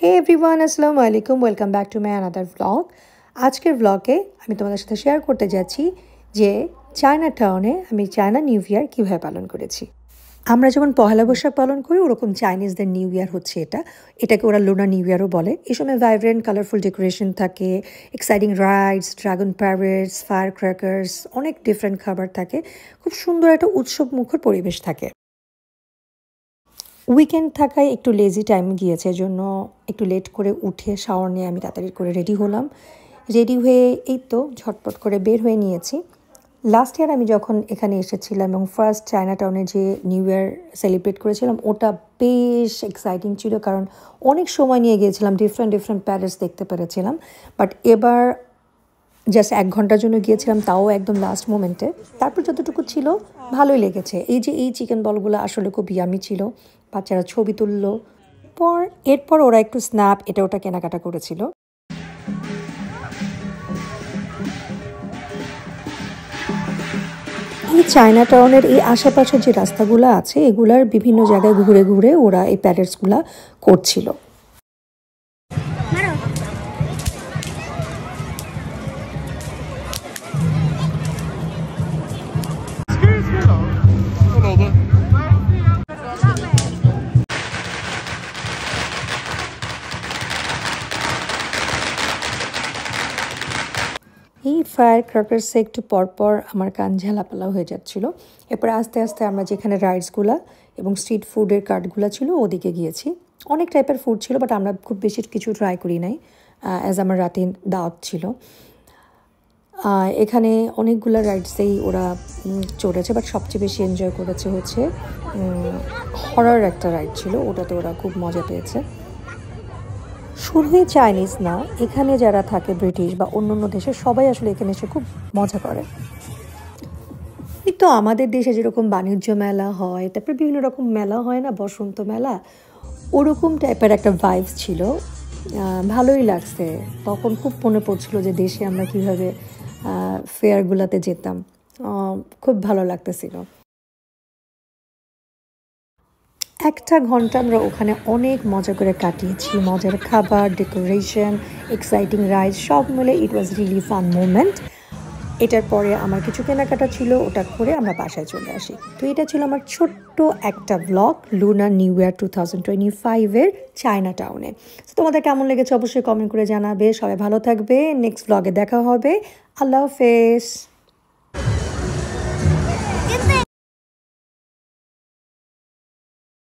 Hey everyone, আসসালামু আলাইকুম, welcome back to my another vlog. আজকের ভ্লগে আমি তোমাদের সাথে শেয়ার করতে যাচ্ছি যে চায়না টাউনে আমি চায়না নিউ ইয়ার কীভাবে পালন করেছি। আমরা যেমন পহেলা বৈশাখ পালন করি ওরকম চাইনিজদের নিউ ইয়ার হচ্ছে এটাকে ওরা লুনার নিউ ইয়ারও বলে। এই সময় ভাইব্রেন্ট কালারফুল ডেকোরেশন থাকে, exciting rides, dragon parades, fire crackers, অনেক ডিফারেন্ট খাবার থাকে, খুব সুন্দর একটা উৎসব মুখর পরিবেশ থাকে। উইকেন্ড থাকায় একটু লেজি টাইম গিয়েছে, জন্য একটু লেট করে উঠে শাওয়ার নিয়ে আমি তাড়াতাড়ি করে রেডি হলাম। রেডি হয়ে এই তো ঝটপট করে বের হয়ে নিয়েছি। লাস্ট ইয়ার আমি যখন এখানে এসেছিলাম এবং ফার্স্ট চায়না টাউনে যে নিউ ইয়ার সেলিব্রেট করেছিলাম ওটা বেশ এক্সাইটিং ছিল, কারণ অনেক সময় নিয়ে গিয়েছিলাম, ডিফারেন্ট প্যালেস দেখতে পেরেছিলাম। বাট এবার জাস্ট 1 ঘন্টার জন্য গিয়েছিলাম, তাও একদম লাস্ট মোমেন্টে। তারপর যতটুকু ছিল ভালোই লেগেছে। এই চিকেন বলগুলো আসলে খুব ইয়ামি ছিল, বাচ্চারা ছবি তুললো। এরপর ওরা একটু স্ন্যাপ এটা ওটা কেনাকাটা করেছিল। এই চায়না টাউনের এই আশেপাশের যে রাস্তাগুলো আছে এগুলার বিভিন্ন জায়গায় ঘুরে ঘুরে ওরা এই প্যারেডসগুলা করছিল। এই ফায়ার ক্র্যাকার্সে একটু পরপর আমার কান ঝালাপালা হয়ে যাচ্ছিল। এরপর আস্তে আস্তে আমরা যেখানে রাইডসগুলো এবং স্ট্রিট ফুডের কার্টগুলো ছিল ওদিকে গিয়েছি। অনেক টাইপের ফুড ছিল, বাট আমরা খুব বেশি কিছু ট্রাই করি নাই, অ্যাজ আমার রাতে দাওয়াত ছিল। এখানে অনেকগুলো রাইডসেই ওরা চড়েছে, বাট সবচেয়ে বেশি এনজয় করেছে হচ্ছে হরর একটা রাইড ছিল, ওটাতে ওরা খুব মজা পেয়েছে। শুধুই চাইনিজ না, এখানে যারা থাকে ব্রিটিশ বা অন্য দেশের সবাই আসলে এখানে এসে খুব মজা করে। তো আমাদের দেশে যেরকম বাণিজ্য মেলা হয়, তারপরে বিভিন্ন রকম মেলা হয় না, বসন্ত মেলা, ওরকম টাইপের একটা ভাইবস ছিল। ভালোই লাগছে। তখন খুব মনে পড়ছিল যে দেশে আমরা কীভাবে ফেয়ারগুলোতে যেতাম, খুব ভালো লাগতেছিল। 1 ঘন্টা আমরা ওখানে অনেক মজা করে কাটিয়েছি। মজার খাবার, ডেকোরেশন, এক্সাইটিং রাইড সব মিলে ইট ওয়াজ রিয়েলি ফান মোমেন্ট। এটার পরে আমার কিছু কেনাকাটা ছিল, ওটা করে আমরা বাসায় চলে আসি। তো এটা ছিল আমার ছোট্ট একটা ব্লগ লুনার নিউ ইয়ার 2025-এর চায়না টাউনে। তোমাদের কেমন লেগেছে অবশ্যই কমেন্ট করে জানাবে। সবাই ভালো থাকবে, নেক্সট ব্লগে দেখা হবে। আল্লাহ হাফেজ।